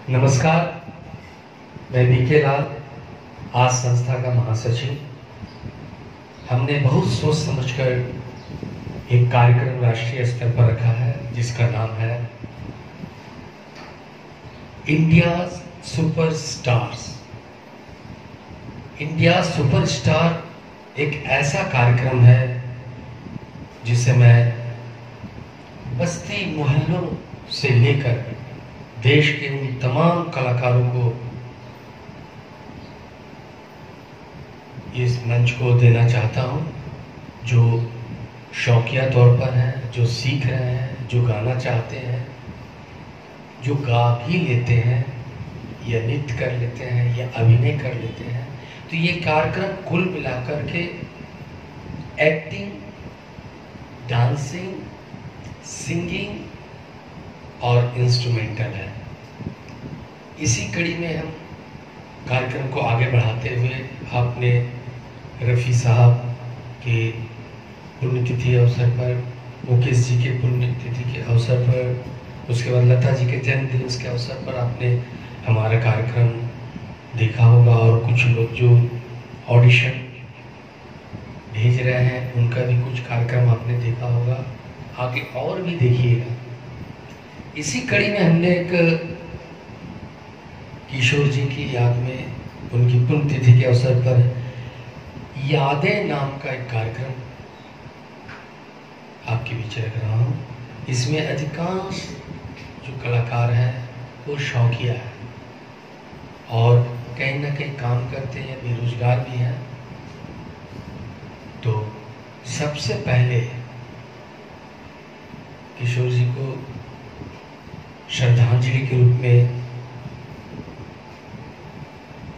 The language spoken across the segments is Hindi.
नमस्कार, मैं बीके लाल, आज संस्था का महासचिव। हमने बहुत सोच समझकर एक कार्यक्रम राष्ट्रीय स्तर पर रखा है जिसका नाम है इंडिया सुपरस्टार्स। इंडिया सुपरस्टार एक ऐसा कार्यक्रम है जिसे मैं बस्ती मोहल्लों से लेकर देश के उन तमाम कलाकारों को इस मंच को देना चाहता हूं जो शौकिया तौर पर हैं, जो सीख रहे हैं, जो गाना चाहते हैं, जो गा भी लेते हैं या नृत्य कर लेते हैं या अभिनय कर लेते हैं। तो ये कार्यक्रम कुल मिलाकर के एक्टिंग, डांसिंग, सिंगिंग और इंस्ट्रूमेंटल है। इसी कड़ी में हम कार्यक्रम को आगे बढ़ाते हुए आपने रफ़ी साहब के पुण्यतिथि अवसर पर, मुकेश जी के पुण्यतिथि के अवसर पर, उसके बाद लता जी के जन्मदिन के अवसर पर आपने हमारा कार्यक्रम देखा होगा। और कुछ लोग जो ऑडिशन भेज रहे हैं उनका भी कुछ कार्यक्रम आपने देखा होगा, आगे और भी देखिएगा। इसी कड़ी में हमने एक किशोर जी की याद में, उनकी पुण्यतिथि के अवसर पर यादें नाम का एक कार्यक्रम आपके बीच रख रहा हूँ। इसमें अधिकांश जो कलाकार हैं वो शौकिया है और कहीं ना कहीं काम करते हैं, बेरोजगार भी हैं। तो सबसे पहले किशोर जी को श्रद्धांजलि के रूप में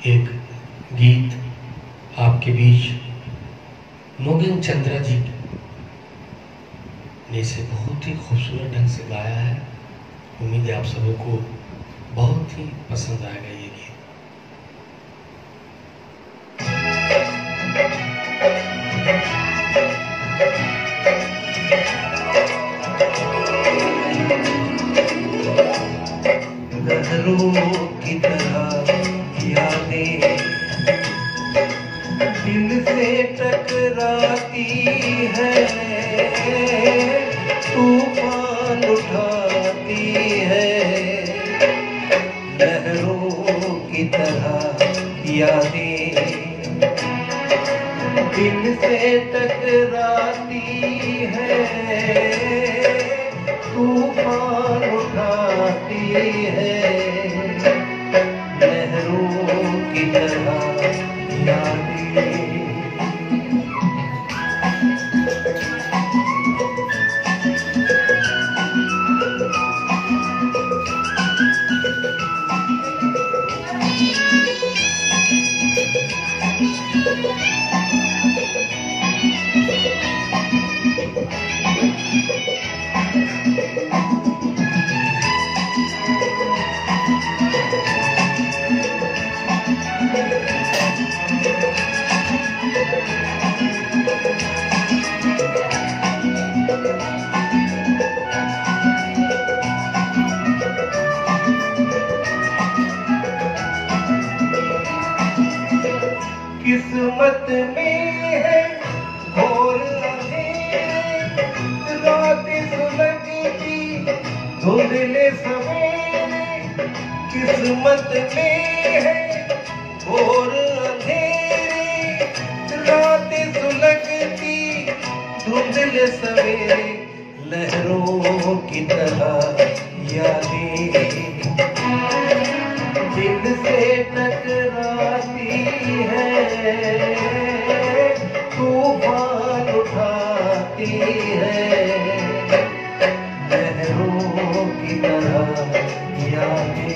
एक गीत आपके बीच नोगेन चंद्रा जी ने इसे बहुत ही खूबसूरत ढंग से गाया है। उम्मीद है आप सबों को बहुत ही पसंद आएगा ये गीत। लहरों की तरह यादें दिल से टकराती है, तूफान उठाती है। लहरों की तरह यादें दिल से टकराती है, तूफान उठाती है। लहरों की तरह यादें किस्मत में है घोर अंधेरे, रात सुलगती धुंधले सवेरे। किस्मत में है घोर अंधेरे, रात सुलगती धुंधले सवेरे। लहरों की तरह यादें दिल से टकराती है, तूफान उठाती है। लहरों की तरह यादें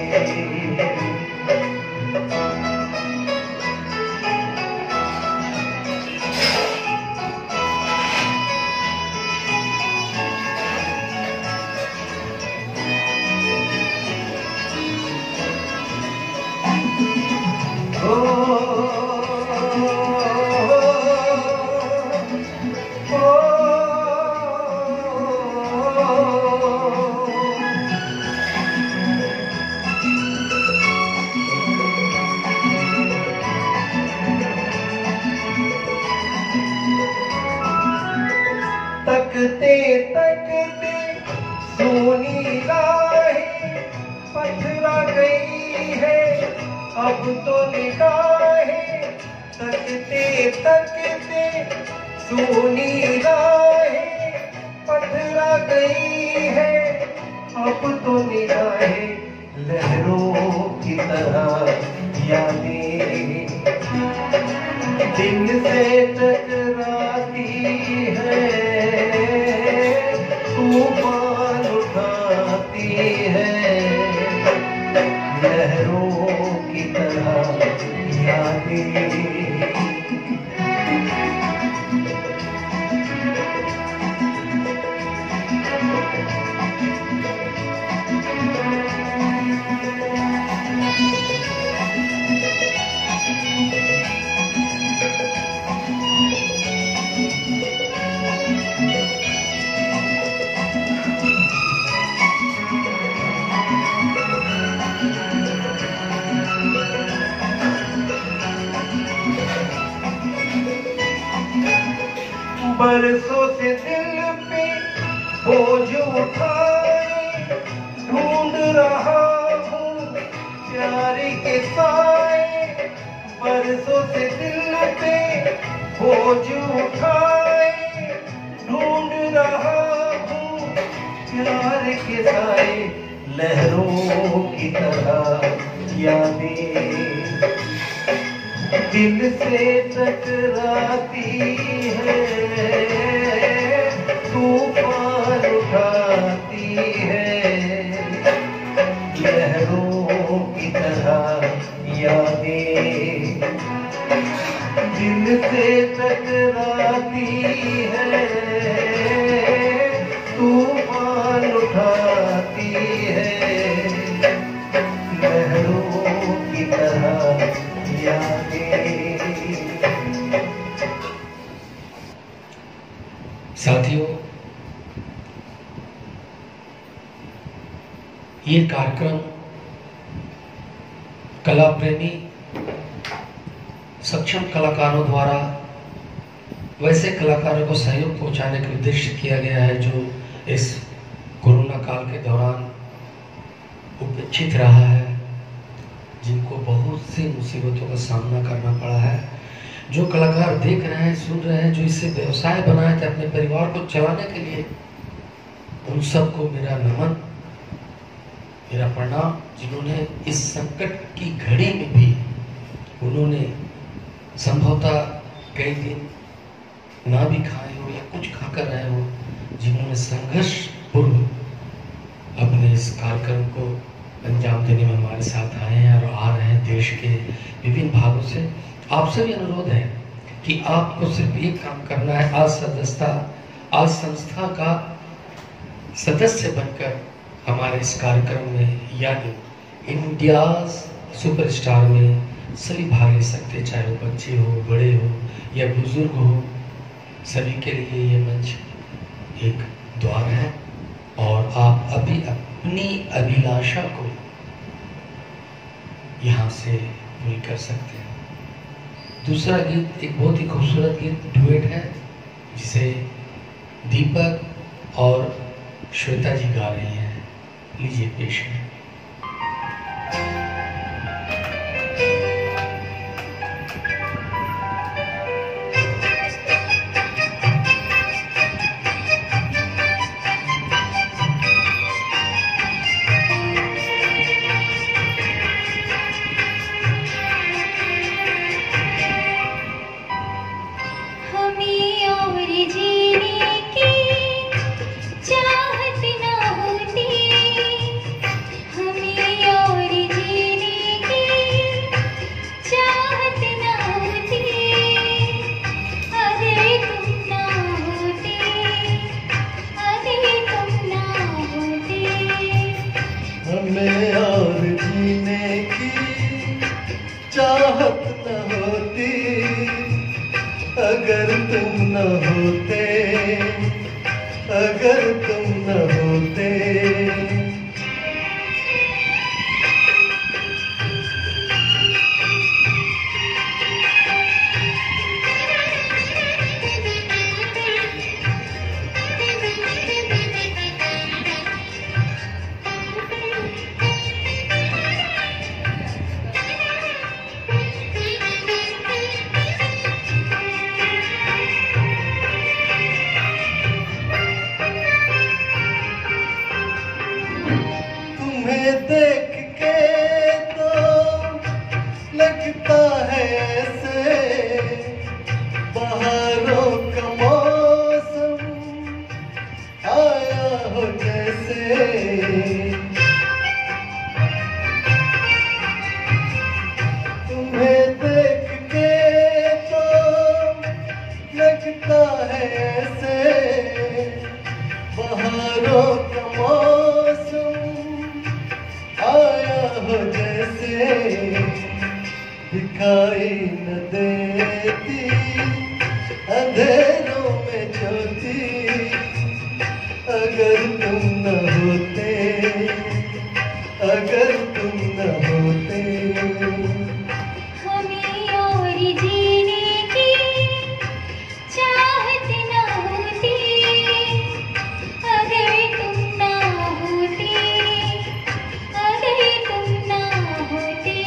अब तो निगाहें तकते तकते सूनी राहें पथरा गई है। अब तो निगाहें लहरों की तरह यादें दिल से टकराती है, तूफान उठाती है, लहरों की तरह यादें। बरसों से दिल पे बोझ उठाए ढूंढ रहा हूँ प्यार के साए। बरसों से दिल पे बोझ उठाए ढूंढ रहा हूँ प्यार के साए, लहरों की तरह यादें दिल से टकराती है, तूफान उठाती है, लहरों की तरह यादें दिल से टकराती है, तूफान उठाती है, लहरों की तरह साथियों, ये कार्यक्रम कला प्रेमी सक्षम कलाकारों द्वारा वैसे कलाकारों को सहयोग पहुंचाने के उद्देश्य किया गया है जो इस कोरोना काल के दौरान उपेक्षित रहा है, जिनको बहुत सी मुसीबतों का सामना करना पड़ा है। जो कलाकार देख रहे हैं, सुन रहे हैं, जो इससे व्यवसाय बनाए थे अपने परिवार को चलाने के लिए, उन सबको मेरा नमन, मेरा प्रणाम, जिन्होंने इस संकट की घड़ी में भी उन्होंने संभवतः कई दिन ना भी खाए हो या कुछ खाकर रहे हो, जिन्होंने संघर्ष पूर्व अपने इस कार्यक्रम को अंजाम देने में हमारे साथ आए हैं और आ रहे हैं देश के विभिन्न भागों से। आपसे भी अनुरोध है कि आपको सिर्फ एक काम करना है, आज संस्था का सदस्य बनकर हमारे इस कार्यक्रम में यानी इंडिया सुपरस्टार में सभी भाग ले सकते, चाहे वो बच्चे हो, बड़े हो या बुजुर्ग हो, सभी के लिए ये मंच एक द्वार है और आप अभी अपनी अभिलाषा को यहाँ से पूरी कर सकते हैं। दूसरा गीत एक बहुत ही खूबसूरत गीत डुएट है, जिसे दीपक और श्वेता जी गा रही हैं। लीजिए पेश है। तुम्हें देख के तो लगता है ऐसे बहारों का मौसम आया हो जैसे। तुम्हें देख के तो लगता है ऐसे बहारों का मौसम आया हो जैसे। दिखाई न देती अंधेरों में ज्योति अगर तुम न होते, अगर तुम न होते। हमें और जीने की चाहत न होती अगर तुम न होते, अगर तुम न होते।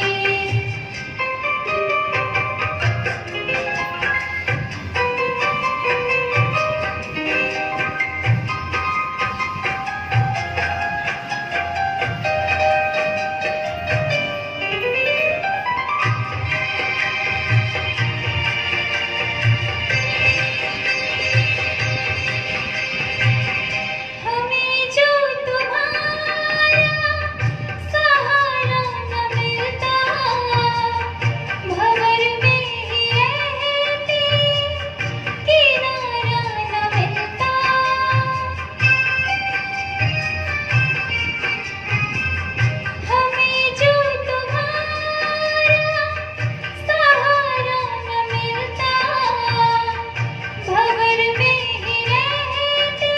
हमें जो तुम्हारा सहारा न मिलता भंवर में ही रहते किनारा न मिलता। हमें जो तुम्हारा सहारा न मिलता भंवर में ही रहते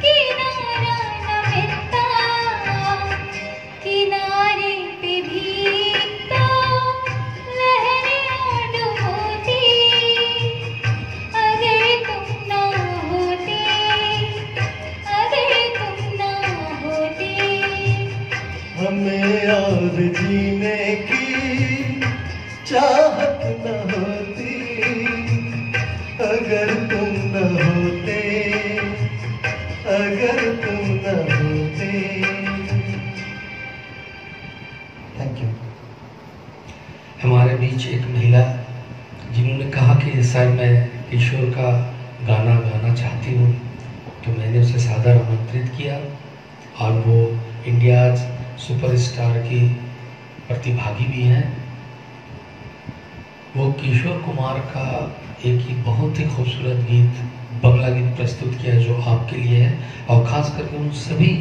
किनारा न मिलता। किनारे पे भीगता लहरें डुबोती अगर तुम ना होते, अगर तुम ना होते। हमें और जीने की चाहत न होती अगर तुम न होते, अगर तुम न होते। Thank you. हमारे बीच एक महिला जिन्होंने कहा कि सर मैं किशोर का गाना गाना चाहती हूँ, तो मैंने उसे सादर आमंत्रित किया और वो इंडिया सुपरस्टार की प्रतिभागी भी हैं। वो किशोर कुमार का एक ही बहुत ही खूबसूरत गीत बंगला गीत प्रस्तुत किया जो आपके लिए है और ख़ास करके उन सभी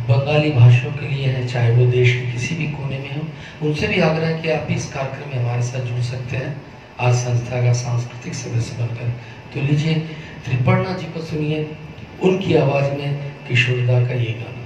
बंगाली भाषाओं के लिए है, चाहे वो देश के किसी भी कोने में हो। उनसे भी आग्रह है कि आप इस कार्यक्रम में हमारे साथ जुड़ सकते हैं आज संस्था का सांस्कृतिक सदस्य बनकर। तो लीजिए त्रिपर्णा जी को सुनिए, उनकी आवाज़ में किशोरदा का ये गाना।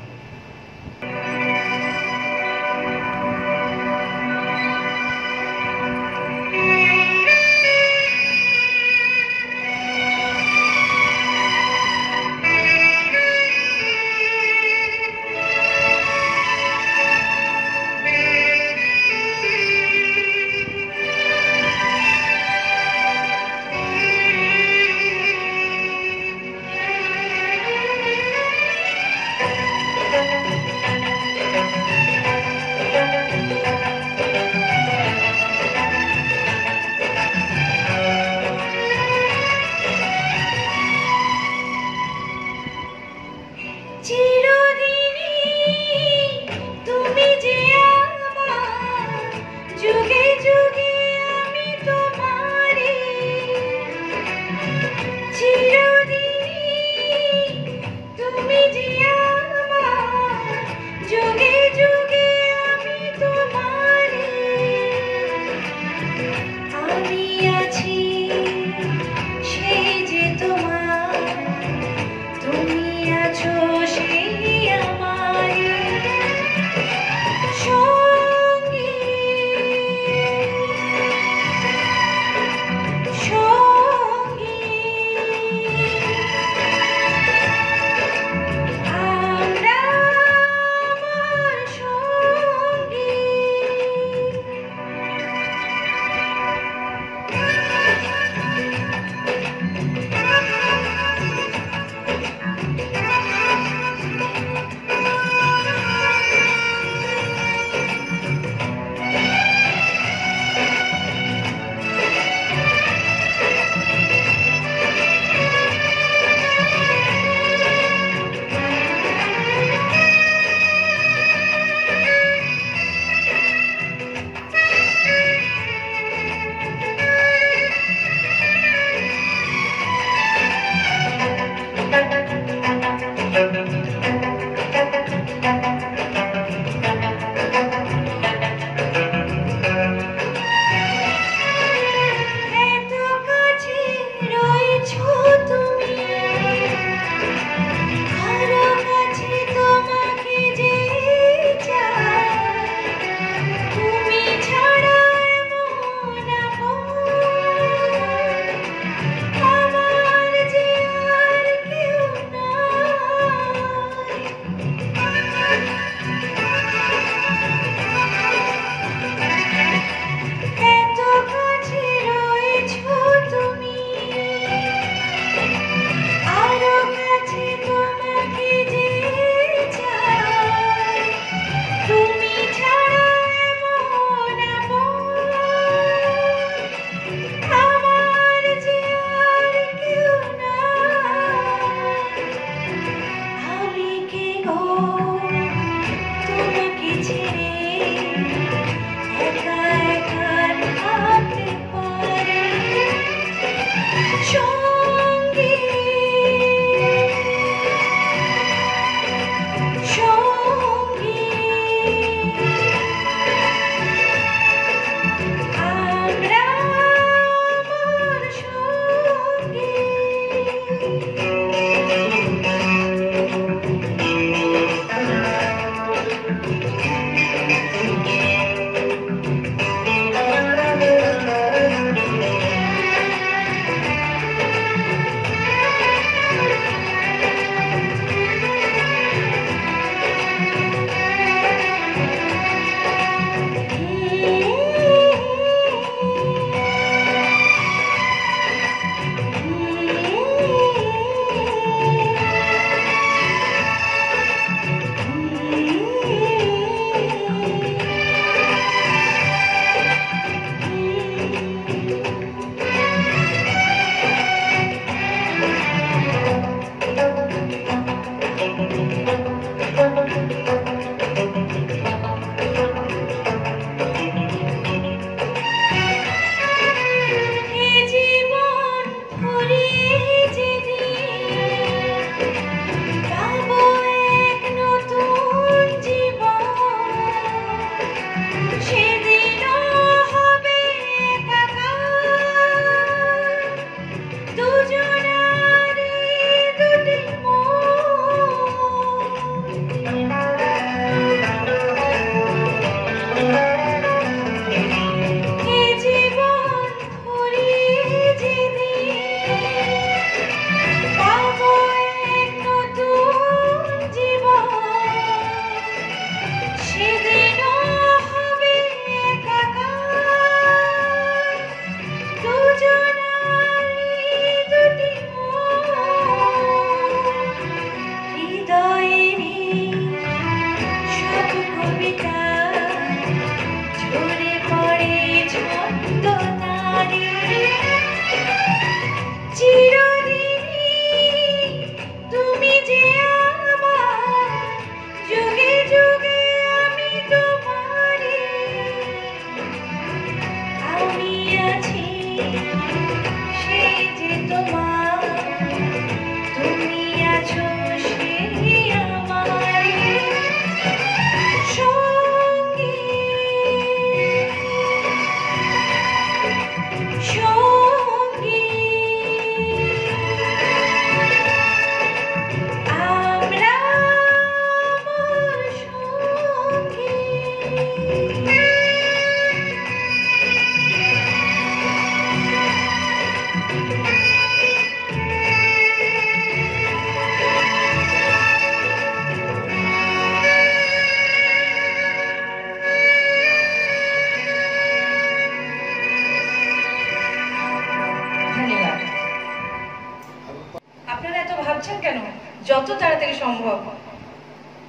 যত তাড়াতাড়ি সম্ভব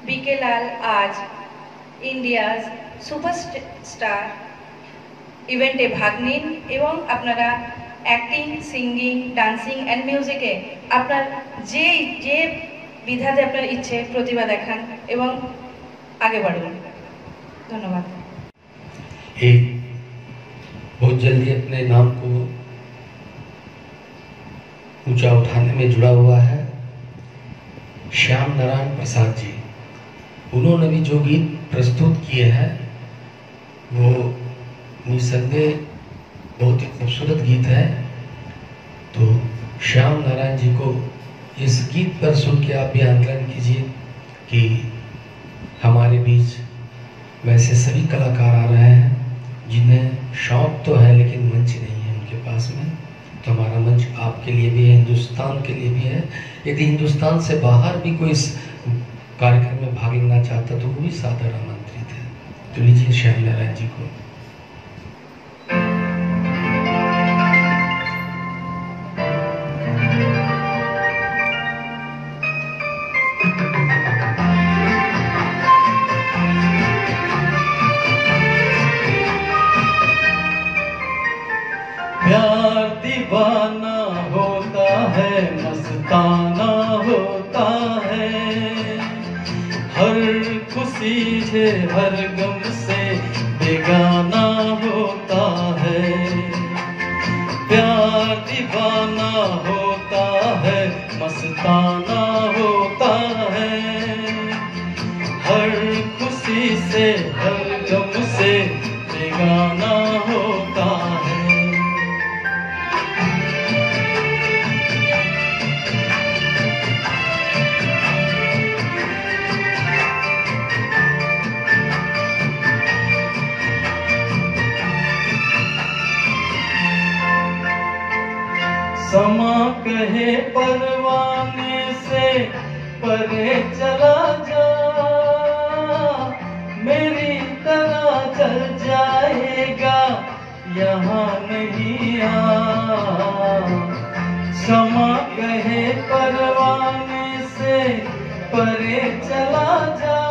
বিকে লাল আজ ইন্ডিয়াজ সুপারস্টার ইভেন্টে ভাগ নিন এবং আপনারা অ্যাক্টিং, সিঙ্গিং, ডান্সিং অ্যান্ড মিউজিকে আপনার যে বিধাতে আপনার ইচ্ছে প্রতিভা দেখান এবং आगे बढ़ो। धन्यवाद। एक बहुत जल्दी अपने नाम को ऊंचा उठाने में जुड़ा हुआ है श्याम नारायण प्रसाद जी। उन्होंने भी जो गीत प्रस्तुत किए हैं वो निसंदेह बहुत ही खूबसूरत गीत है। तो श्याम नारायण जी को इस गीत पर सुन के आप भी आकलन कीजिए कि हमारे बीच वैसे सभी कलाकार आ रहे हैं जिन्हें शौक तो है लेकिन मंच नहीं है उनके पास में। तो हमारा मंच आपके लिए भी है, हिंदुस्तान के लिए भी है। यदि हिंदुस्तान से बाहर भी कोई इस कार्यक्रम में भाग लेना चाहता तो वो भी सादर आमंत्रित है। तो लीजिए श्याम नारायण जी को। प्यार दीवाना होता है, मस्ताना होता है, हर खुशी से हर गम से बेगाना होता है। प्यार दीवाना होता है, मस्ताना होता है, हर खुशी से हर गम से बेगाना होता है। समा कहे परवाने से परे चला जा, मेरी तरह चल जाएगा यहाँ नहीं आ। समा कहे परवाने से परे चला जा,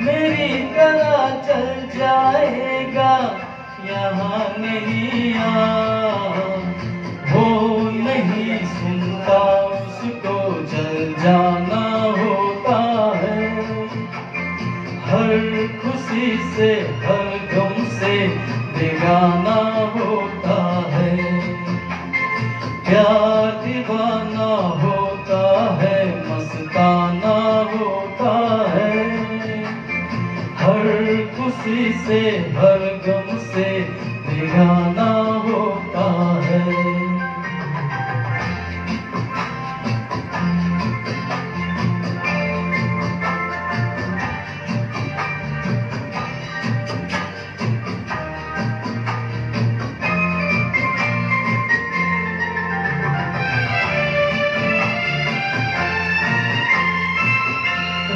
मेरी तरह चल जाएगा यहाँ नहीं आ। वो नहीं सुनता उसको जल जाना होता से हर गम से बेगाना होता है। प्यार दीवाना होता है, मस्ताना होता है। हर खुशी से हर गम से बेगाना होता है।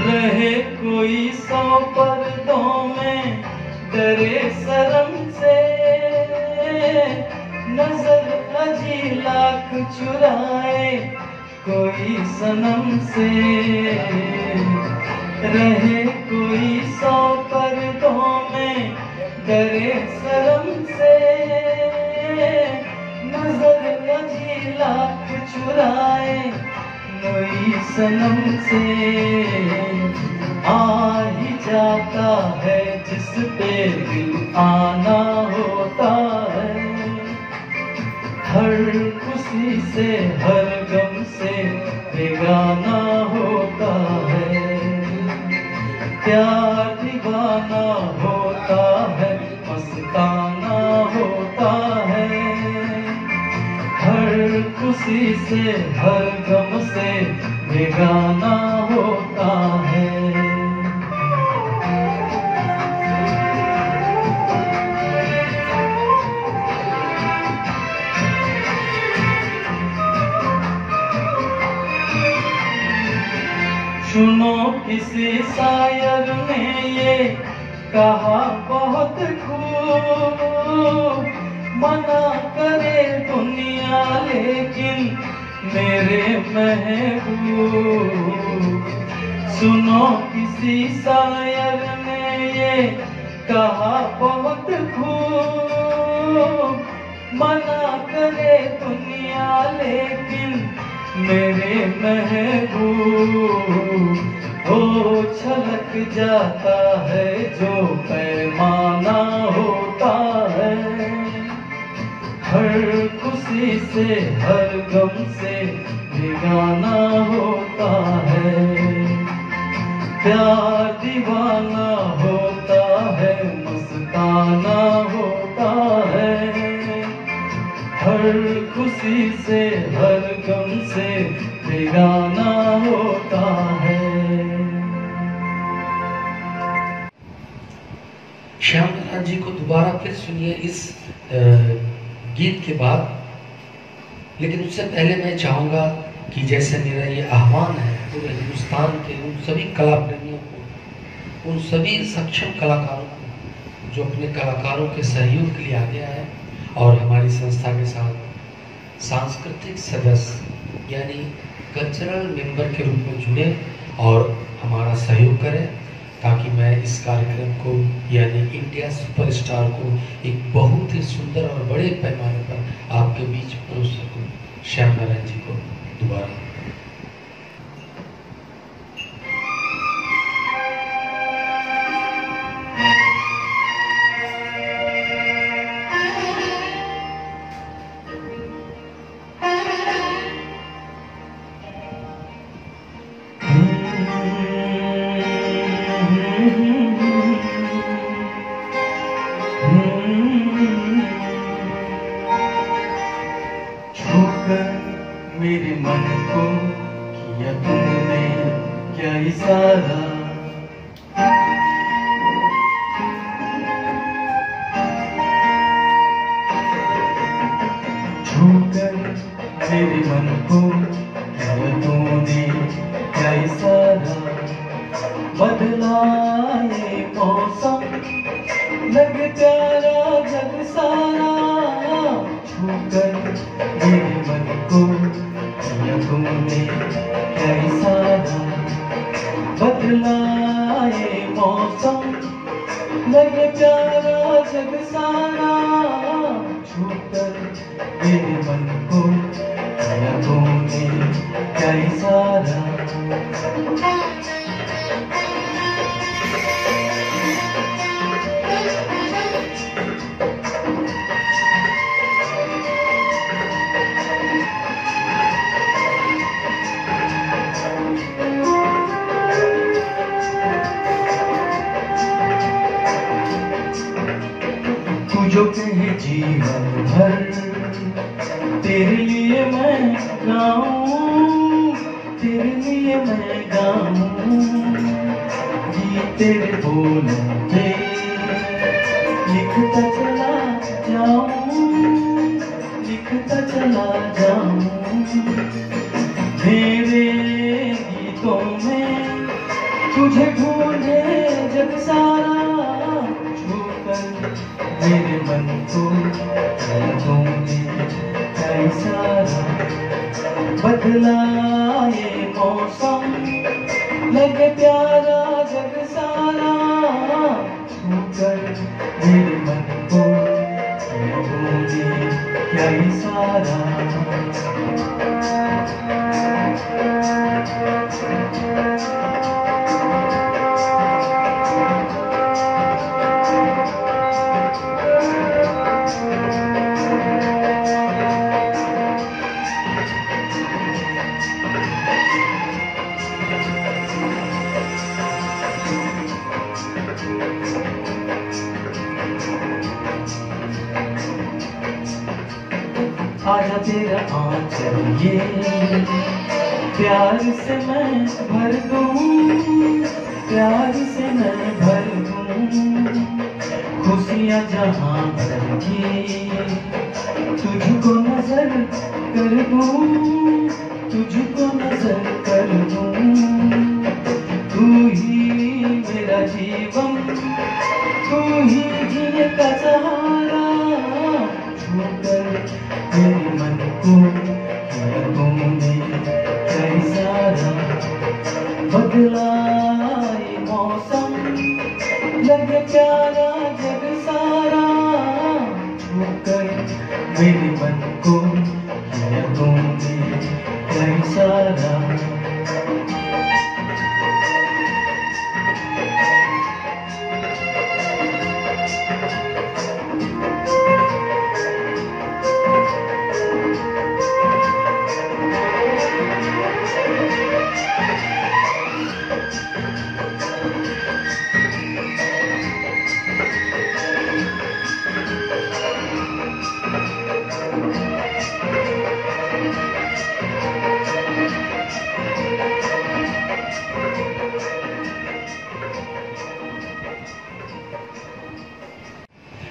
रहे कोई 100 पर्दों में, डरे शर्म से, नजर अजी लाख चुराए कोई सनम से। रहे कोई 100 पर्दों में, डरे शर्म से, नजर अजी लाख चुराए कोई सनम से। आ ही जाता है जिस पे दिल आना होता है। हर खुशी से हर गम से बेगाना होता है। प्यार दीवाना होता है, मस्ताना होता है। हर खुशी से हर गम से बेगाना होता है। सुनो किसी शायर ने ये कहा बहुत खूब, मना करे दुनिया लेकिन मेरे महबूब। सुनो किसी शायर ने ये कहा बहुत खूब, मना करे दुनिया लेकिन मेरे महबूब। हो छलक जाता है जो पैमाना होता है। हर खुशी से हर गम से बेगाना होता है। प्यार दीवाना होता है, मस्ताना होता है। हर खुशी से हर गम से बेगाना होता है। श्याम नारायण जी को दोबारा फिर सुनिए इस गीत के बाद। लेकिन उससे पहले मैं चाहूँगा कि जैसे मेरा ये आह्वान है पूरे हिंदुस्तान के उन सभी कला प्रेमियों को, उन सभी सक्षम कलाकारों को जो अपने कलाकारों के सहयोग के लिए आगे आए और हमारी संस्था के साथ सांस्कृतिक सदस्य यानी कल्चरल मेंबर के रूप में जुड़े और हमारा सहयोग करें, ताकि मैं इस कार्यक्रम को यानी इंडिया सुपरस्टार को एक बहुत ही सुंदर और बड़े पैमाने पर आपके बीच परोस सकूं। श्याम नारायण जी को दोबारा। मेरे मन को किया तुमने क्या इशारा, छूकर मेरे मन को किया तुमने क्या इशारा। बदला ये मौसम लगे प्यारा जग सारा, छूकर मेरे मन को किया तुमने क्या इशारा। बदला ये मौसम लगे प्यारा जग सारा, छूकर मेरे मन को किया तुमने क्या इशारा। जीवन भर तेरे लिए मैं गाऊं, तेरे लिए मैं गाऊं। जी तेरे बोलों पे लिखता चला जाऊं, लिखता चला जाऊं। मेरे गीतों में तुझे ढूंढे जग सारा, छूकर मेरे मन को यादों में क्या इशारा। बदला ये मौसम लगे प्यारा जग सारा, छूकर मेरे मन को यादों में क्या इशारा। आजा तेरा आंचल ये प्यार से मैं भर दूं, प्यार से मैं भर दूं। खुशियाँ जहाँ भर की तुझको नजर कर दूं, तुझको नजर कर दूं। तू ही मेरा जीवन, तू ही जीने का सहारा, छूकर मेरे मन को यादों में क्या इशारा। बदला ये मौसम लगे प्यारा जग सारा, छूकर मेरे मन को यादों में क्या इशारा।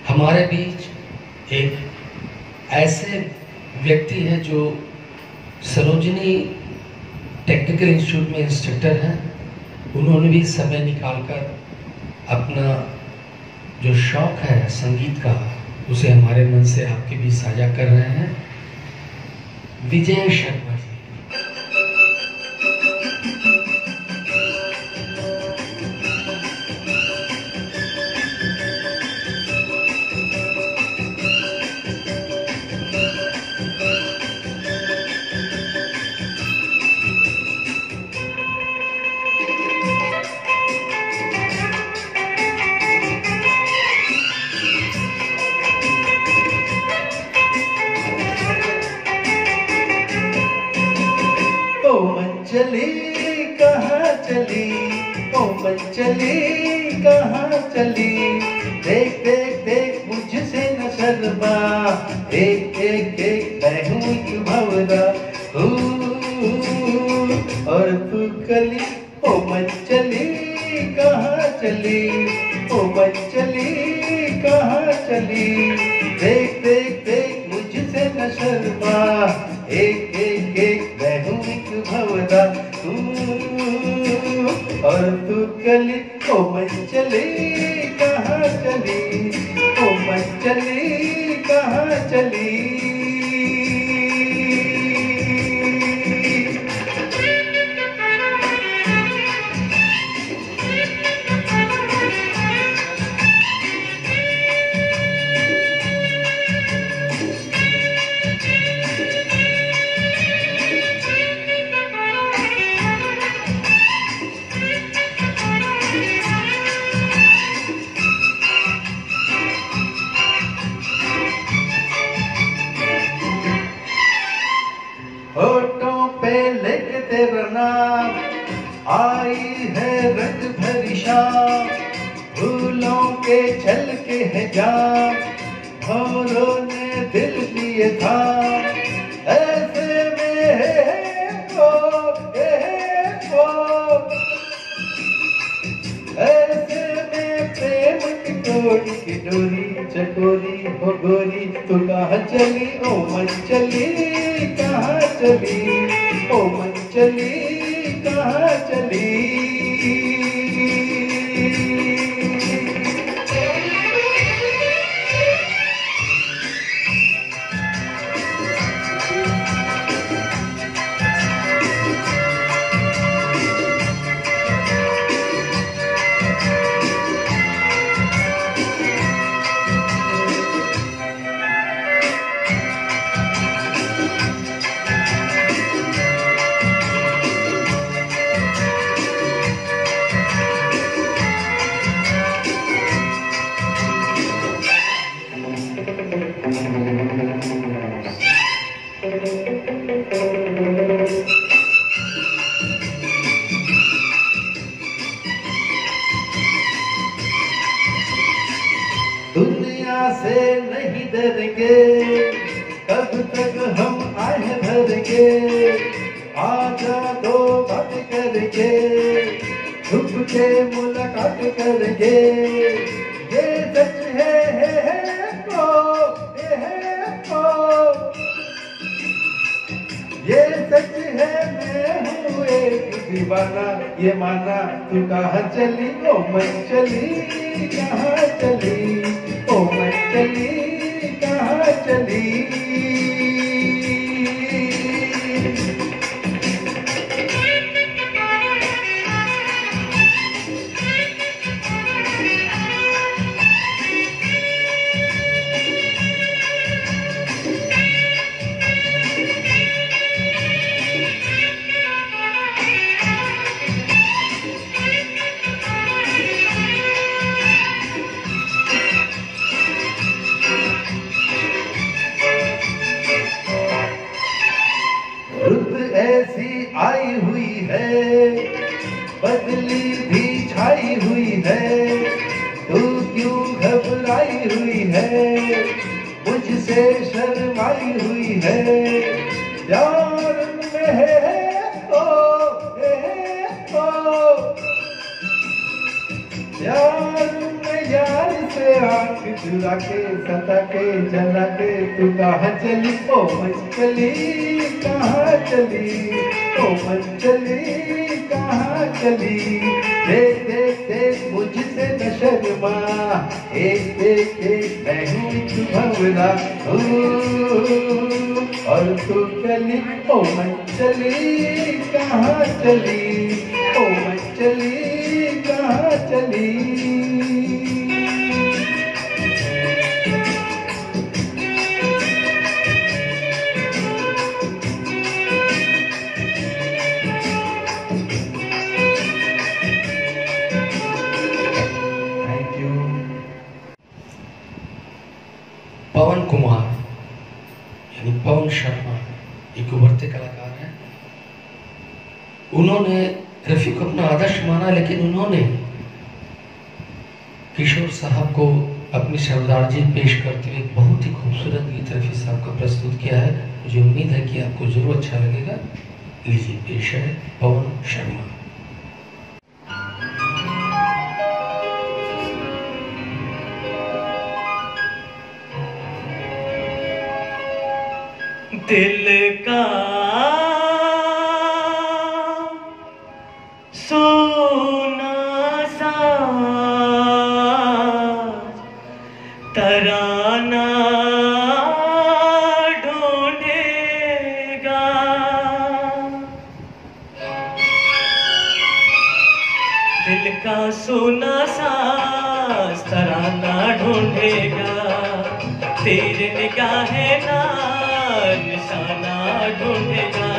हमारे बीच एक ऐसे व्यक्ति हैं जो सरोजिनी टेक्निकल इंस्टीट्यूट में इंस्ट्रक्टर हैं। उन्होंने भी समय निकालकर अपना जो शौक है संगीत का, उसे हमारे मन से आपके बीच साझा कर रहे हैं। विजय शर्मा जी। चली कहाँ चली, ओ मन चली कहाँ चली। देख देख देख मुझसे न शर्मा, एक एक एक मैं हूँ एक भंवरा। और तू कली, ओ मन चली कहाँ चली, ओ मन चली कहाँ चली। देख देख देख मुझसे न शर्मा, एक एक एक मैं हूँ एक भंवरा। और तू कली, ओ मन चली कहाँ चली, ओ मन चली कहाँ चली। होठों पे लिख तेरा नाम, आई है रंग भरी शाम। फूलों के छलके है जाम, भंवरों ने दिल लिए था, ऐसे में हो, ऐसे में प्रेम की डोरी चकोरी हो गोरी, तू कहाँ चली ओ मन चली, कहाँ चली ओ मन चली, कहाँ चली। दुनिया से नहीं डरेंगे, कब तक हम आए भरेंगे, आजा दो बात करेंगे, छुप के मुलाकात करेंगे, ये सच है ओ, ये सच है मैं हूँ एक दीवाना, ये माना तू कहाँ चली ओ मन चली, कहाँ चली ओ मन चली, कहाँ चली। रुत ऐसी आई हुई है, बदली भी छाई हुई है, तू क्यों घबराई हुई है, मुझसे शर्माई हुई है, प्यार में ओ, प्यार में यार से आंख चुरा के सता के जला के, तू कहाँ चली ओ मन चली, कहाँ चली ओ मन चली, कहाँ चली। देख देख देख मुझसे न शर्मा, एक एक एक मैं हूँ तू भंवरा, और तू चली ओ मन चली, कहाँ चली ओ मन चली, कहाँ चली। पवन कुमार यानी पवन शर्मा एक उभरते कलाकार हैं। उन्होंने रफी को अपना आदर्श माना, लेकिन उन्होंने किशोर साहब को अपनी सरदारजी पेश करते हुए एक बहुत ही खूबसूरत गीत रफी साहब का प्रस्तुत किया है। मुझे उम्मीद है कि आपको जरूर अच्छा लगेगा। लीजिए पेश है पवन शर्मा। दिल का सोना साज तराना ढूंढेगा, दिल का सोना साज तराना ढूंढेगा, तेरे निगाहे ना निशाना ढूंढेगा,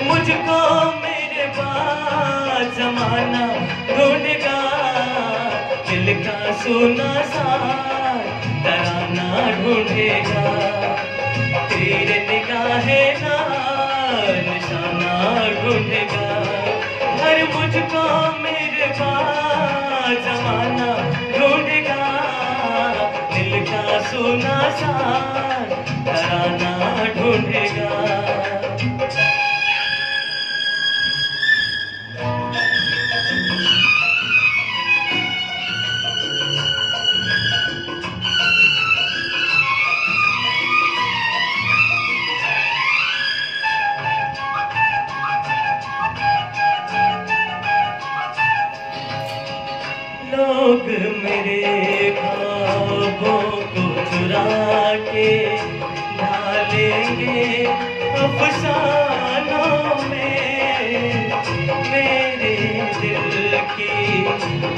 मुझको मेरे बाद जमाना ढूंढेगा, दिल का सोना सा तराना ढूंढेगा, तेरे निगाहे ना निशाना ढूंढेगा, हर मुझको मेरे बाद जमाना ढूंढेगा, दिल का सुना साज तराना ढूंढेगा। लोग मेरे ख्वाबों को चुरा के ढालेंगे अफसानों में, मेरे दिल की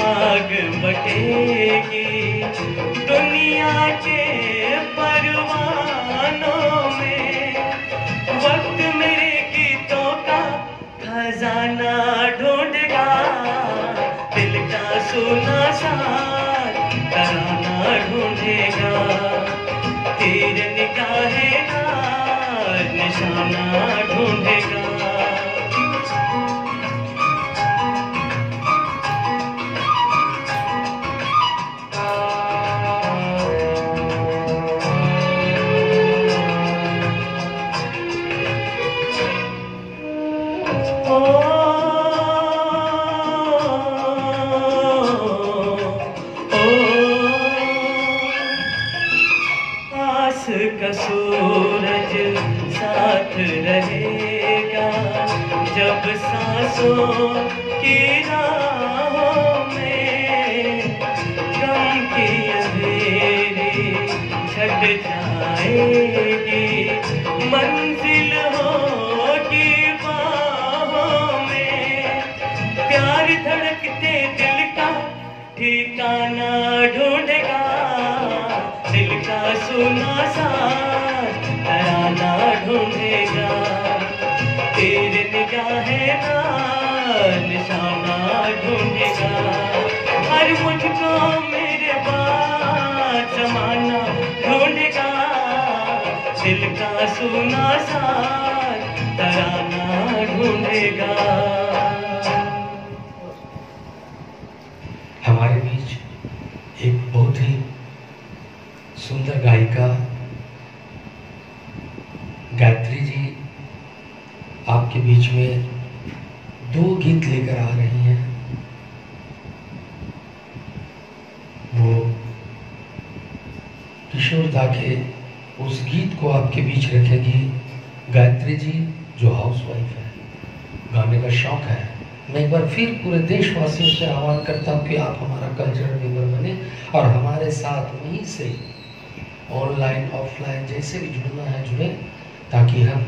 आग बटेगी दुनिया के परवानों में। वक्त मेरे गीतों का खजाना ढूंढेगा, दिल का सुना साज तराना ढूंढेगा। तेरे निगाहें नाज निशाना ढूंढेगा। आस का सूरज साथ रहेगा जब सांसों की राहों में, गम की अंधेरी छट जाएगी, मंजिल होगी बाहों में। प्यार धड़कते दिल का ठिकाना ढूंढेगा, दिल का सुना साज तराना ढूंढेगा। तेरे निगाहें नाज निशाना ढूंढेगा। हर मुझको मेरे बाद जमाना ढूंढेगा, दिल का सुना साज तराना ढूंढेगा। हमारे बीच एक बहुत ही सुंदर गायिका गायत्री जी आपके बीच में 2 गीत लेकर आ रही हैं। वो किशोर दा के उस गीत को आपके बीच रखेगी गायत्री जी, जो हाउसवाइफ है, गाने का शौक है। मैं एक बार फिर पूरे देशवासियों से आह्वान करता हूँ कि आप हमारा कल्चरल मेंबर बने और हमारे साथ वहीं से ऑनलाइन ऑफलाइन जैसे भी जुड़ना है जुड़े, ताकि हम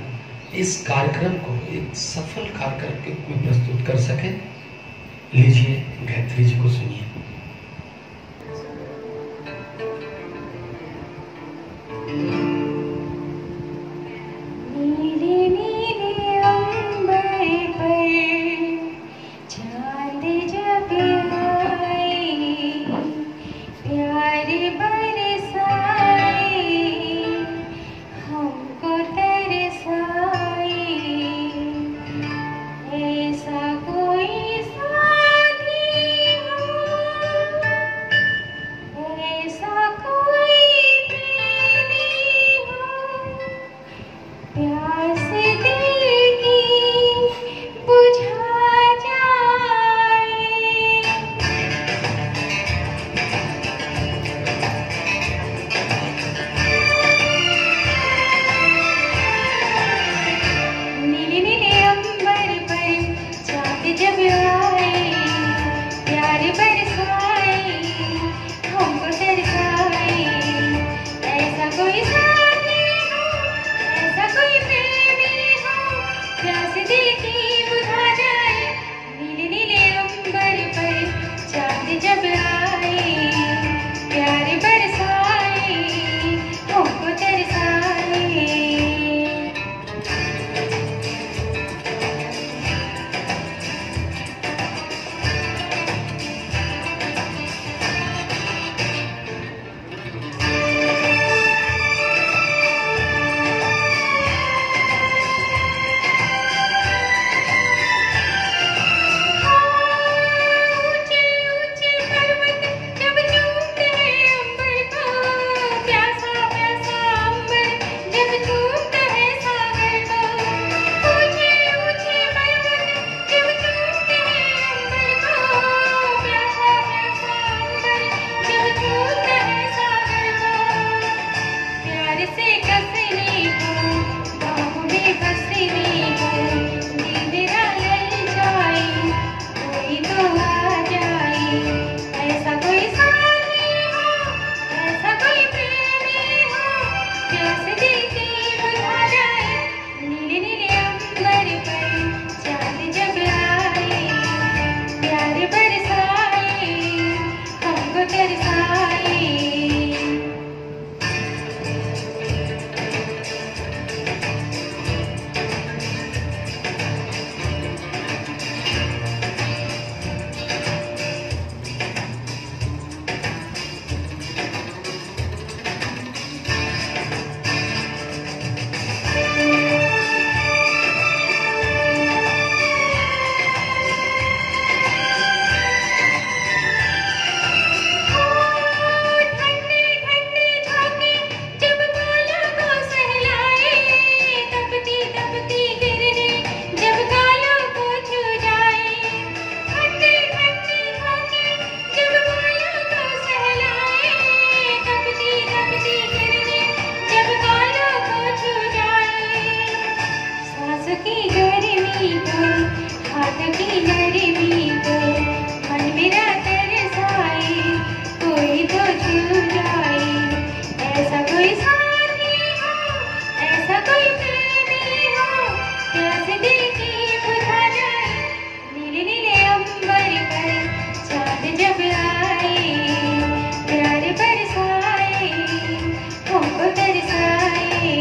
इस कार्यक्रम को एक सफल कार्यक्रम के रूप में प्रस्तुत कर सकें। लीजिए गायत्री जी को सुनिए। नीले नीले अंबर पर चांद जब आए, प्यार बरसाए, हमको तरसाए। ऐसा कोई साथी हो जब आए प्यार बरसाए हमको तरसाए।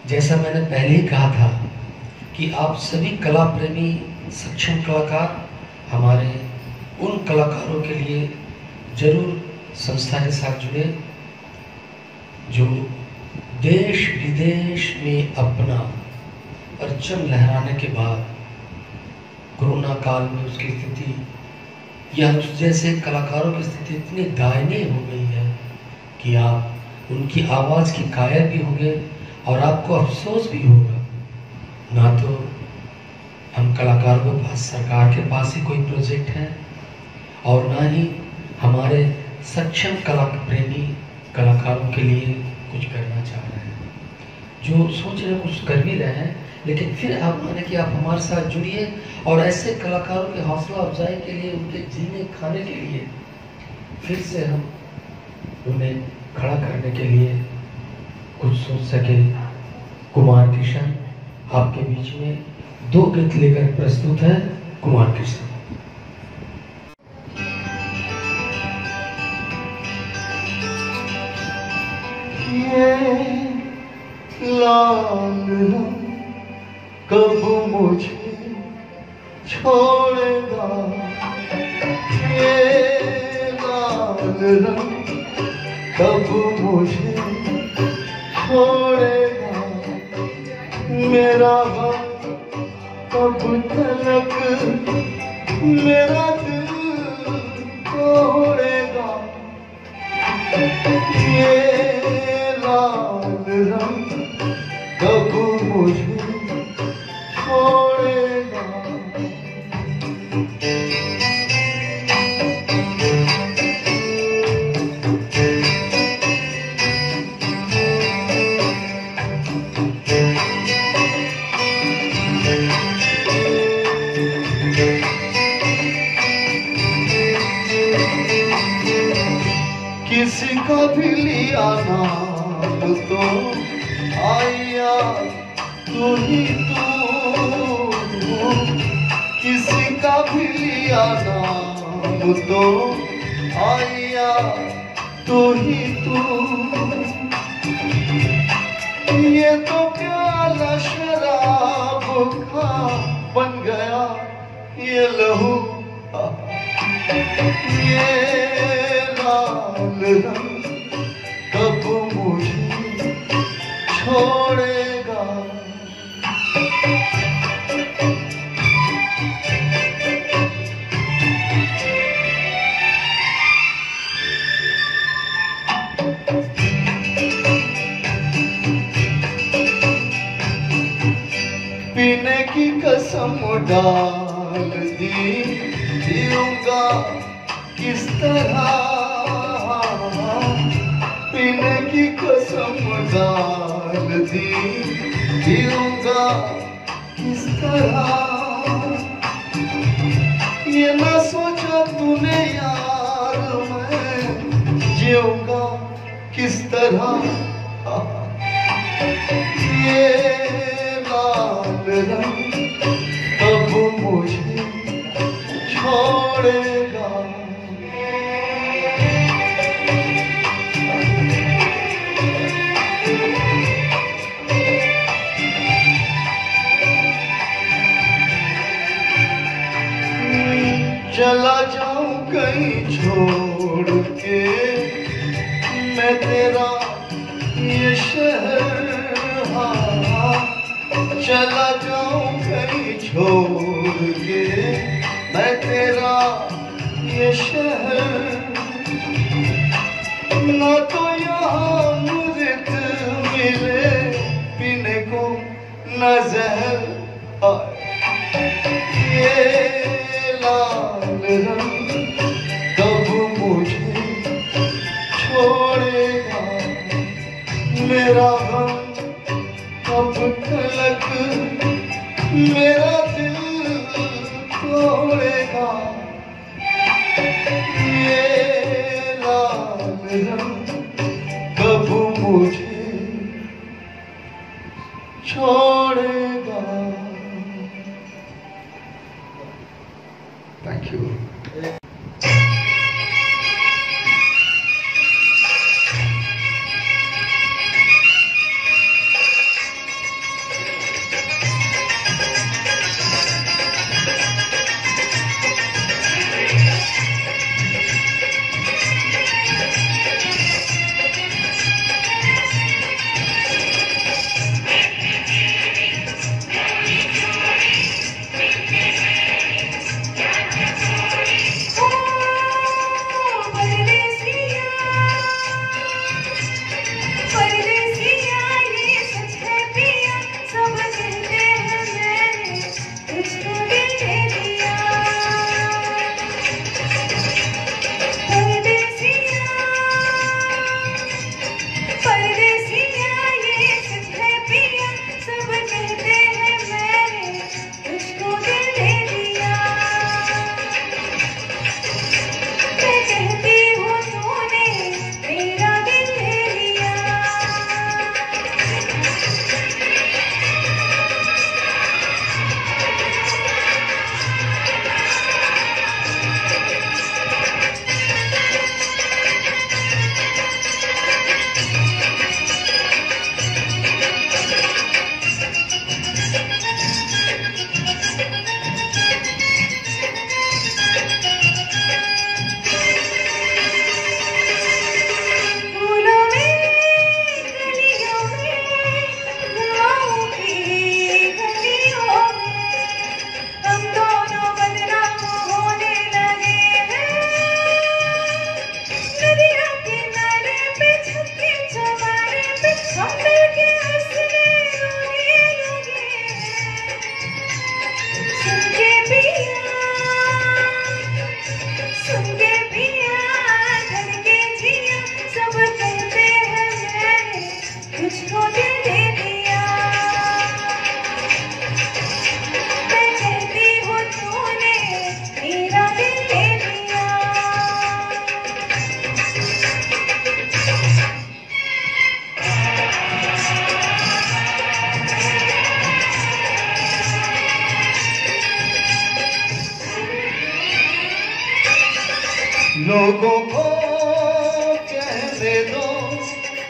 जैसा मैंने पहले ही कहा था कि आप सभी कला प्रेमी सक्षम कलाकार हमारे उन कलाकारों के लिए जरूर संस्था के साथ जुड़े जो देश विदेश में अपना परचम लहराने के बाद कोरोना काल में उसकी स्थिति या उस जैसे कलाकारों की स्थिति इतनी दयनीय हो गई है कि आप उनकी आवाज़ की कायल भी होंगे और आपको अफसोस भी होगा। ना तो हम कलाकारों के पास, सरकार के पास ही कोई प्रोजेक्ट है, और ना ही हमारे सक्षम कला प्रेमी कलाकारों के लिए कुछ करना चाह रहे हैं। जो सोच रहे कुछ कर भी रहे हैं, लेकिन फिर आप माने कि आप हमारे साथ जुड़िए और ऐसे कलाकारों के हौसला अफजाई के लिए, उनके जीने खाने के लिए फिर से हम उन्हें खड़ा करने के लिए कुछ सोच सके। कुमार किशन आपके बीच में 2 गीत लेकर प्रस्तुत है। कुमार किशन। लाल कब मुझे छोड़ेगा, ये लाल रंग कब मुझे छोड़ेगा, मेरा गम कब तलक मेरा दिल तोड़ेगा, ये लाल रंग कब मुझे छोड़ेगा। किसी का भी लिया नाम तो आया तू ही तू, किसी का भी लिया नाम तो आया तू ही तू, ये तो प्याला शराब का बन गया ये लहू, ये लाल रंग कब मुझे छोड़ेगा। पीने की कसम डाल दी, जीऊंगा किस तरह, पीने की कसम डाल दी, जीऊंगा किस तरह, ये ना सोचा तूने यार मैं जीऊंगा किस तरह, ये लाल रंग कब मुझे छोड़ेगा। चला जाऊं कहीं छोड़ के मैं तेरा ये शहर, चला जाऊं कहीं छोड़ के मैं तेरा ये शहर, ना तो यहाँ मुझे मिले पीने को न जहर, ये लाल रंग कब मुझे छोड़ेगा, मेरा गम कब तलक मेरा दिल तोड़ेगा, ये लाल रंग कब मुझे छोड़ेगा। लोगों को कहने दो,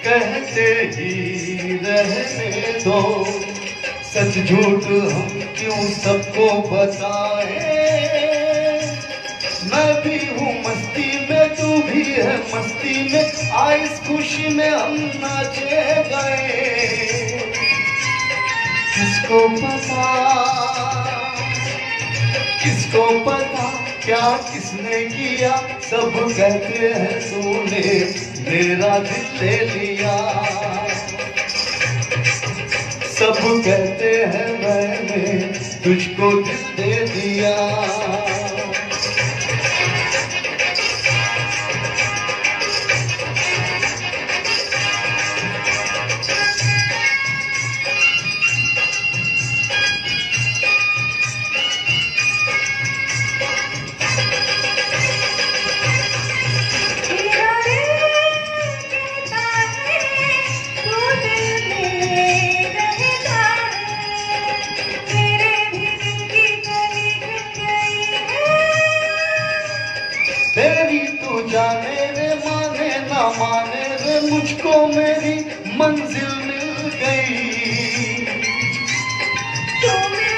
कहते ही रहने दो, सच झूठ हम क्यों सबको बताएं। मैं भी हूँ मस्ती में, तू भी है मस्ती में, आ इस खुशी में हम नाचे गए। किसको पता, किसको पता क्या किसने किया, सब कहते हैं तूने मेरा दिल ले लिया, सब कहते हैं मैंने तुझको दिल दे दिया। तेरी तू जाने रे, माने ना माने रे, मुझको मेरी मंजिल मिल गई। तू मिल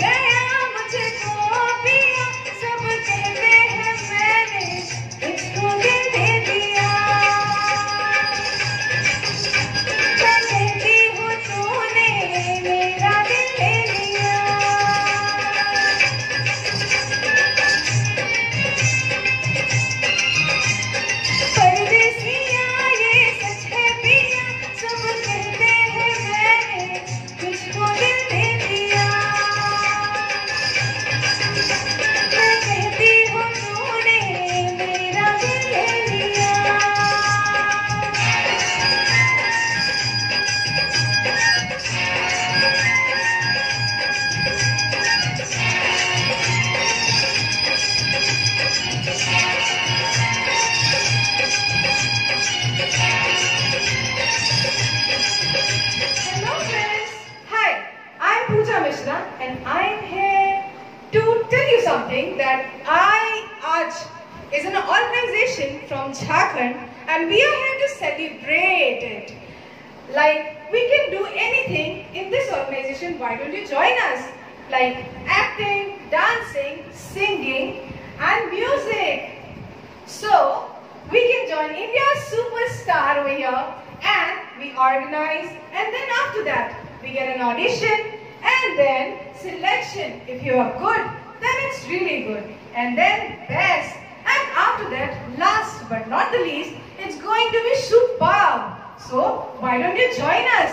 गया मुझको पिया, सब कहते हैं मैंने तुझको दिल दे दिया। मैं कहती हूँ तूने मेरा दिल ले लिया। And I'm here to tell you something that Aaj is an organization from Jharkhand and we are here to celebrate it. Like, we can do anything in this organization, why don't you join us? Like acting, dancing, singing and music. So, we can join India's superstar over here and we organize, and then after that we get an audition and then selection. If you are good, then it's really good, and then best, and after that, last but not the least, it's going to be superb. So why don't you join us?